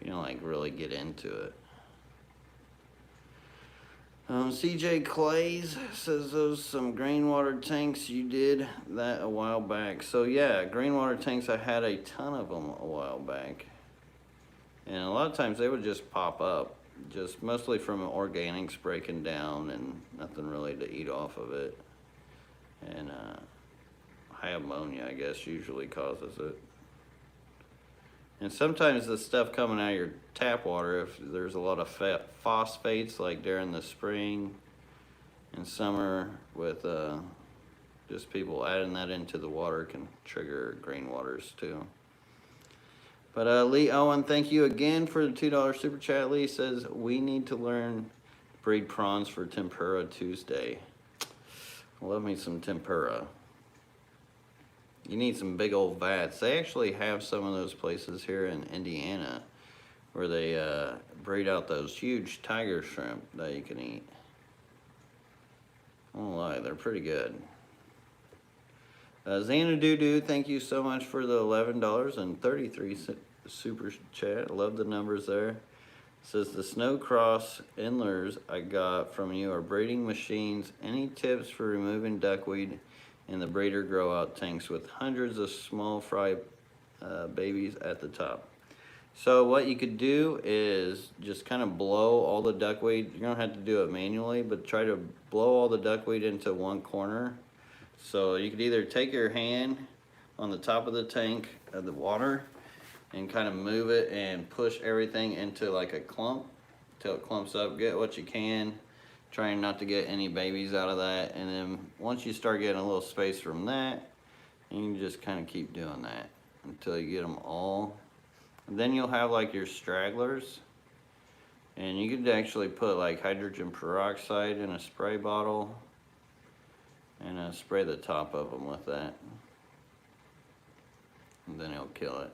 you don't like really get into it. CJ Clays says those some green water tanks, you did that a while back. So yeah, green water tanks, I had a ton of them a while back. And a lot of times they would just pop up, just mostly from organics breaking down and nothing really to eat off of it. And high ammonia, I guess, usually causes it. And sometimes the stuff coming out of your tap water, if there's a lot of phosphates, like during the spring and summer, with just people adding that into the water, can trigger green waters too. But Lee Owen, thank you again for the $2 super chat. Lee says, we need to learn breed prawns for Tempura Tuesday. Love me some tempura. You need some big old vats. They actually have some of those places here in Indiana where they breed out those huge tiger shrimp that you can eat. I won't lie, they're pretty good. Xanadu, thank you so much for the $11.33 super chat. Love the numbers there. It says the snow cross endlers I got from you are breeding machines. Any tips for removing duckweed in the breeder grow out tanks with hundreds of small fry babies at the top? So what you could do is just kind of blow all the duckweed. You don't have to do it manually, but try to blow all the duckweed into one corner. So you could either take your hand on the top of the tank of the water and kind of move it and push everything into like a clump until it clumps up. Get what you can, trying not to get any babies out of that. And then once you start getting a little space from that, you can just kind of keep doing that until you get them all. And then you'll have like your stragglers, and you could actually put like hydrogen peroxide in a spray bottle and spray the top of them with that, and then it'll kill it.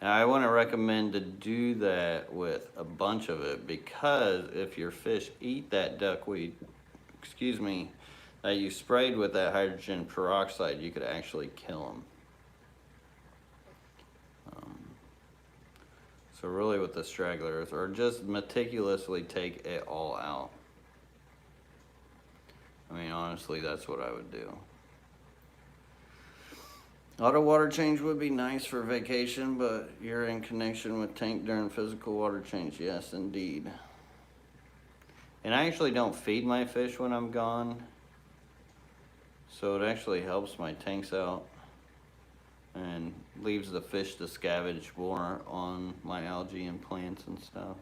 Now I want to recommend to do that with a bunch of it, because if your fish eat that duckweed, that you sprayed with that hydrogen peroxide, you could actually kill them. So really with the stragglers, or just meticulously take it all out. I mean, honestly, that's what I would do. Auto water change would be nice for vacation, but you're in connection with tank during physical water change. Yes, indeed. And I actually don't feed my fish when I'm gone, so it actually helps my tanks out and leaves the fish to scavenge more on my algae and plants and stuff.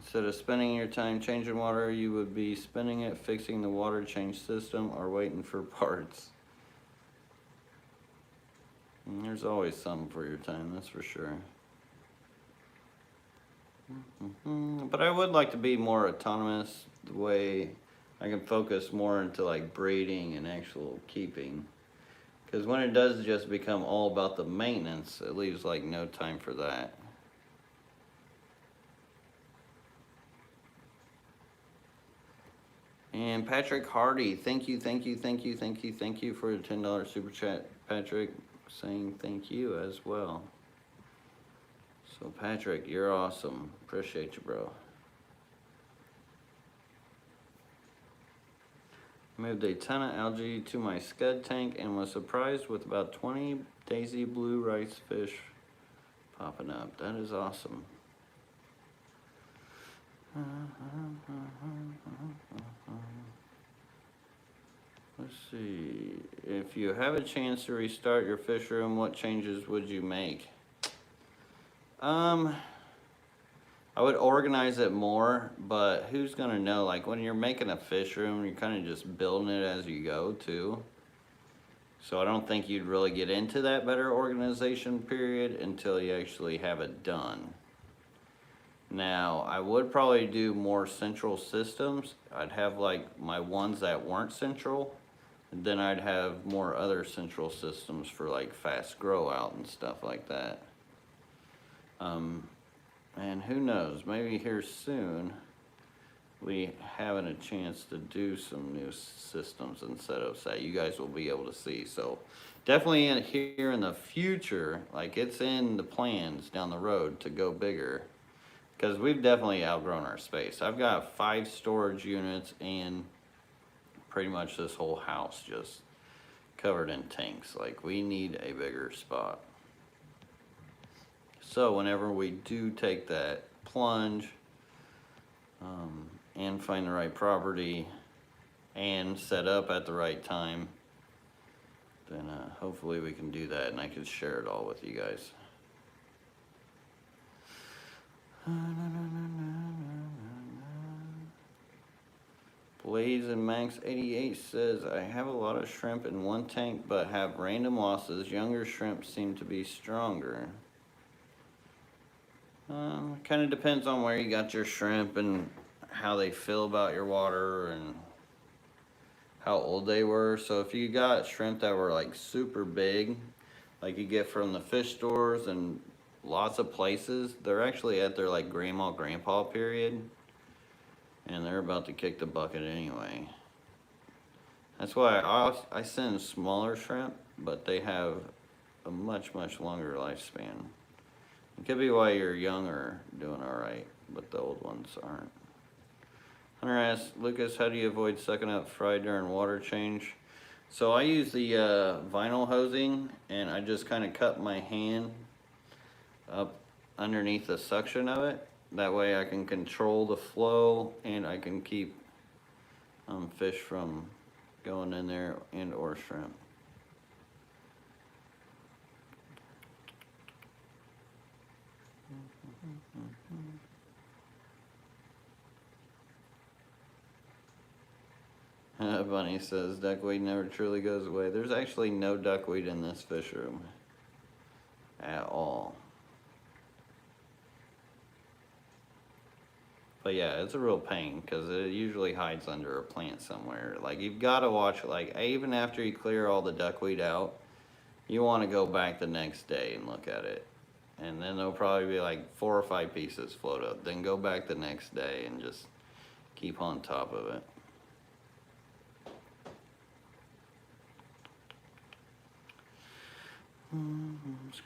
Instead of spending your time changing water, you would be spending it fixing the water change system or waiting for parts. And there's always something for your time, that's for sure. But I would like to be more autonomous, the way I can focus more into like breeding and actual keeping. Because when it does just become all about the maintenance, it leaves like no time for that. And Patrick Hardy, thank you for the $10 super chat. Patrick saying thank you as well. So Patrick, you're awesome. Appreciate you, bro. Moved a ton of algae to my scud tank and was surprised with about 20 daisy blue rice fish popping up. That is awesome. Let's see. If you have a chance to restart your fish room, what changes would you make? I would organize it more, but who's gonna know? Like when you're making a fish room, you're kind of just building it as you go too. So I don't think you'd really get into that better organization period until you actually have it done. Now, I would probably do more central systems. I'd have like my ones that weren't central, and then I'd have more other central systems for like fast grow out and stuff like that. And who knows, maybe here soon we having a chance to do some new systems and setups that you guys will be able to see. So definitely here in the future, like it's in the plans down the road to go bigger, because we've definitely outgrown our space. I've got 5 storage units and pretty much this whole house just covered in tanks. Like we need a bigger spot. So whenever we do take that plunge and find the right property and set up at the right time, then hopefully we can do that and I can share it all with you guys. Blaze and Max 88 says, I have a lot of shrimp in one tank but have random losses. Younger shrimp seem to be stronger. Kind of depends on where you got your shrimp and how they feel about your water and how old they were. So if you got shrimp that were like super big, like you get from the fish stores and lots of places, they're actually at their like grandpa period, and they're about to kick the bucket anyway. That's why I send smaller shrimp, but they have a much longer lifespan. It could be why you're young or doing alright, but the old ones aren't. Hunter asks, Lucas, how do you avoid sucking up fry during water change? So I use the vinyl hosing, and I just kind of cut my hand up underneath the suction of it. That way I can control the flow and I can keep fish from going in there and or shrimp. Bunny says duckweed never truly goes away. There's actually no duckweed in this fish room at all. But yeah, it's a real pain because it usually hides under a plant somewhere. Like you've got to watch, like even after you clear all the duckweed out, you want to go back the next day and look at it. And then there'll probably be like 4 or 5 pieces float up. Then go back the next day and just keep on top of it.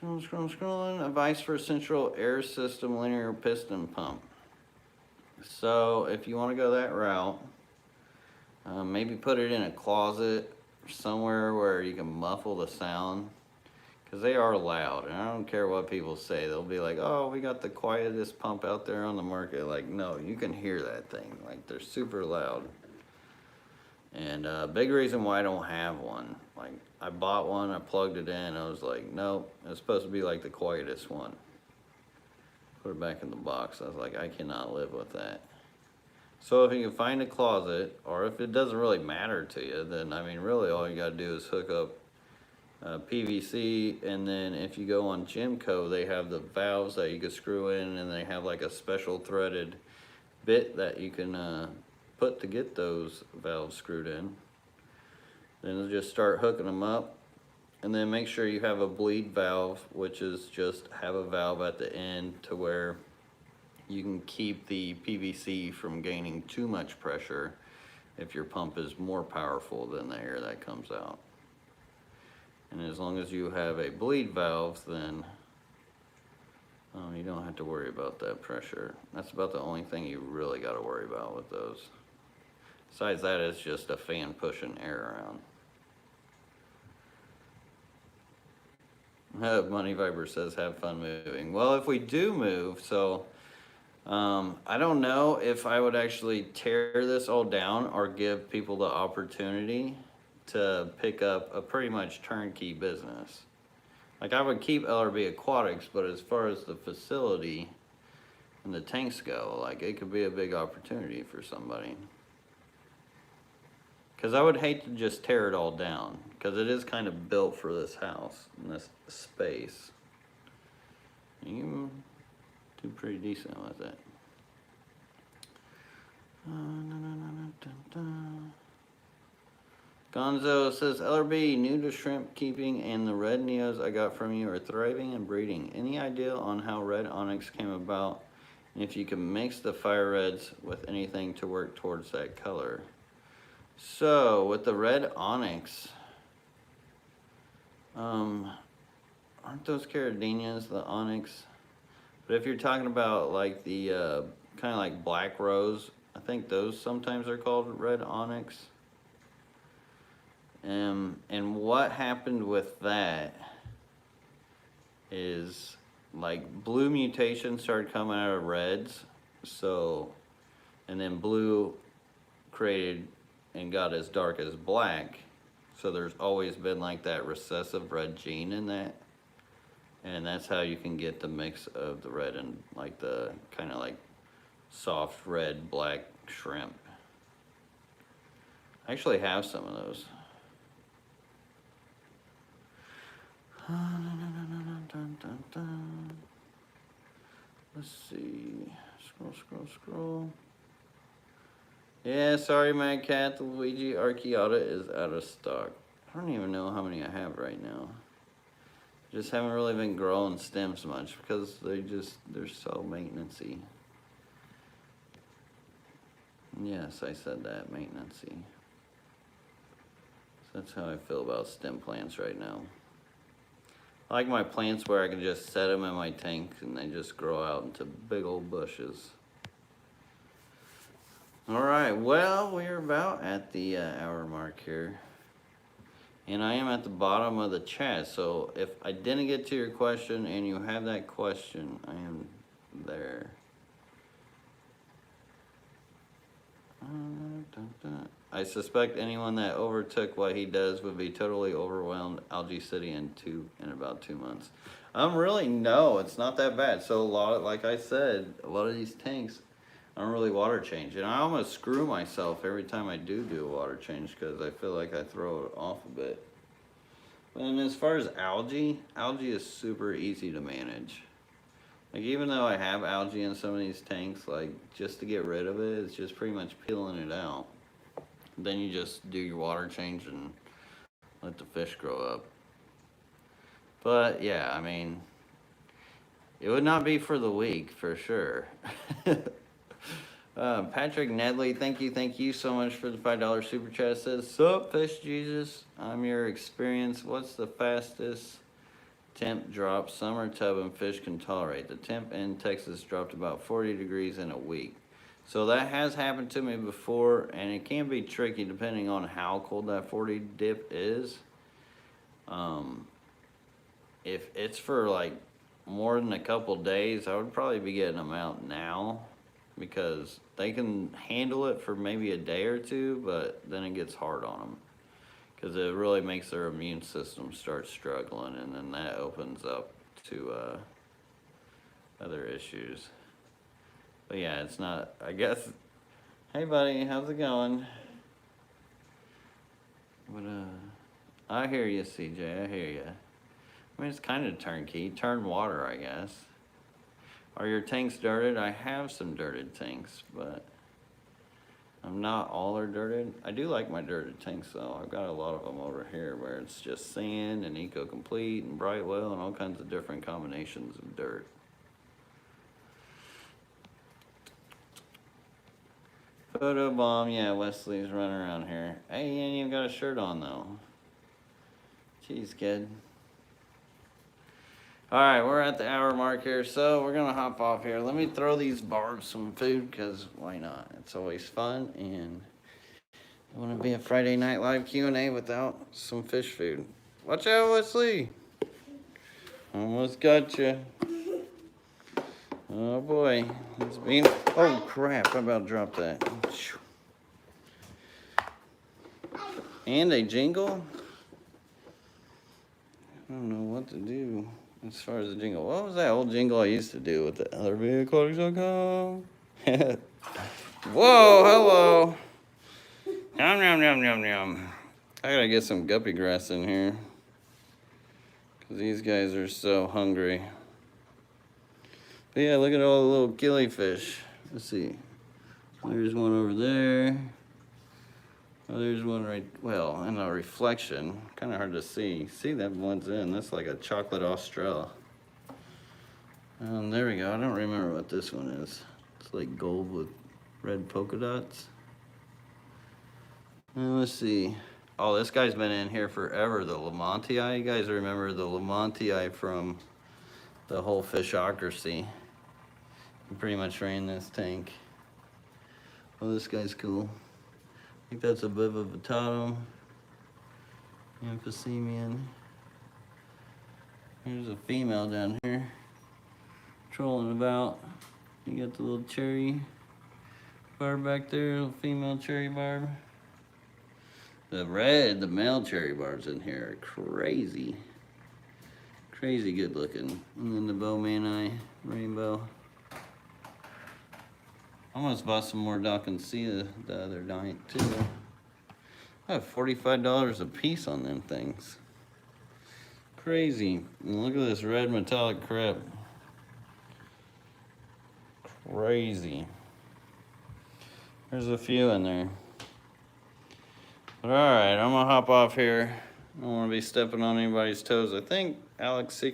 Scrolling. Advice for central air system linear piston pump. So if you want to go that route, maybe put it in a closet somewhere where you can muffle the sound, because they are loud, and I don't care what people say. They'll be like, oh, we got the quietest pump out there on the market. Like, no, you can hear that thing. Like, they're super loud. And big reason why I don't have one. Like, I bought one, I plugged it in, I was like, nope, it's supposed to be like the quietest one. Put it back in the box. I was like, I cannot live with that. So if you can find a closet, or if it doesn't really matter to you, then I mean really all you gotta do is hook up PVC, and then if you go on Gemco, they have the valves that you can screw in, and they have like a special threaded bit that you can put to get those valves screwed in. Then just start hooking them up, and then make sure you have a bleed valve, which is just have a valve at the end to where you can keep the PVC from gaining too much pressure if your pump is more powerful than the air that comes out. And as long as you have a bleed valve, then you don't have to worry about that pressure. That's about the only thing you really got to worry about with those. Besides that, it's just a fan pushing air around. Money Viper says, have fun moving. Well, if we do move, so I don't know if I would actually tear this all down or give people the opportunity to pick up a pretty much turnkey business. Like, I would keep LRB Aquatics, but as far as the facility and the tanks go, like, it could be a big opportunity for somebody. Because I would hate to just tear it all down, because it is kind of built for this house and this space. You do pretty decent with it. Gonzo says, LRB, new to shrimp keeping, and the red neos I got from you are thriving and breeding. Any idea on how red onyx came about, and if you can mix the fire reds with anything to work towards that color? So with the red onyx, aren't those caradinas the onyx? But if you're talking about like the kind of like black rose, I think those sometimes are called red onyx. And what happened with that is, like, blue mutations started coming out of reds, so, and then blue created and got as dark as black, so there's always been like that recessive red gene in that, and that's how you can get the mix of the red and like the kind of like soft red black shrimp. I actually have some of those. Let's see. Scroll. Yeah, sorry, Mad Cat. The Luigi Archeata is out of stock. I don't even know how many I have right now. Just haven't really been growing stems much because they're so maintenance-y. Yes, I said that, maintenance-y. So that's how I feel about stem plants right now. I like my plants where I can just set them in my tank and they just grow out into big old bushes. All right, well, we're about at the hour mark here. And I am at the bottom of the chat, so if I didn't get to your question and you have that question, I am there. I suspect anyone that overtook what he does would be totally overwhelmed Algae City in about 2 months. Really, no, it's not that bad. So like I said, a lot of these tanks I don't really water change, and I almost screw myself every time I do a water change because I feel like I throw it off a bit. And as far as algae is super easy to manage. Like, even though I have algae in some of these tanks, like, just to get rid of it, it's just pretty much peeling it out. Then you just do your water change and let the fish grow up. But yeah, I mean, it would not be for the weak, for sure. Patrick Nedley, thank you so much for the $5 super chat. Says, sup, Fish Jesus? I'm your experience. What's the fastest temp drop summer tub and fish can tolerate? The temp in Texas dropped about 40 degrees in a week. So that has happened to me before, and it can be tricky depending on how cold that 40 dip is. If it's for like more than a couple days, I would probably be getting them out now, because they can handle it for maybe a day or two, but then it gets hard on them because it really makes their immune system start struggling, and then that opens up to other issues. But yeah, it's not, I guess. Hey buddy, how's it going? But I hear you, CJ. I hear you. I mean, it's kind of turnkey. Turn water, I guess. Are your tanks dirted? I have some dirted tanks, but I'm not all are dirted. I do like my dirted tanks, though. I've got a lot of them over here where it's just sand and Eco-Complete and Brightwell and all kinds of different combinations of dirt. Photo bomb, yeah, Wesley's running around here. Hey, you ain't even got a shirt on, though. Jeez, kid. Alright, we're at the hour mark here, so we're gonna hop off here. Let me throw these barbs some food, because why not? It's always fun, and I want to be a Friday Night Live Q&A without some fish food. Watch out, Wesley! Almost got you. Oh boy, it's being... Oh crap, I'm about to drop that. And a jingle? I don't know what to do as far as the jingle. What was that old jingle I used to do with the rarities.com? Whoa, hello. Yum, yum, yum, yum, yum. I gotta get some guppy grass in here, because these guys are so hungry. But yeah, look at all the little killifish. Let's see. There's one over there. Oh, there's one right, well, in a reflection. Kind of hard to see. See, that blends in. That's like a chocolate Australa. There we go. I don't remember what this one is. It's like gold with red polka dots. Let's see. Oh, this guy's been in here forever. The Lamontii. You guys remember the Lamontii from the whole fishocracy. He pretty much ran this tank. Oh, this guy's cool. I think that's a Biofilm. Amphicemian. There's a female down here trolling about. You got the little cherry barb back there, little female cherry barb. The male cherry barbs in here are crazy. Crazy good looking. And then the Bowmani rainbow. Almost bought some more Dawkinsia the other night too. I have $45 a piece on them things. Crazy. And look at this red metallic crab. Crazy. There's a few in there. But alright, I'm gonna hop off here. I don't wanna be stepping on anybody's toes. I think Alex's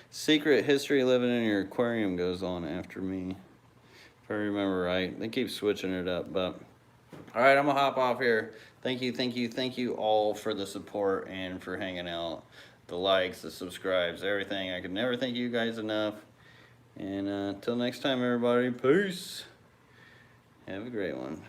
Secret History Living in Your Aquarium goes on after me. If I remember right. They keep switching it up, but alright, I'm gonna hop off here. Thank you all for the support and for hanging out. The likes, the subscribes, everything. I could never thank you guys enough. And until next time, everybody, peace. Have a great one.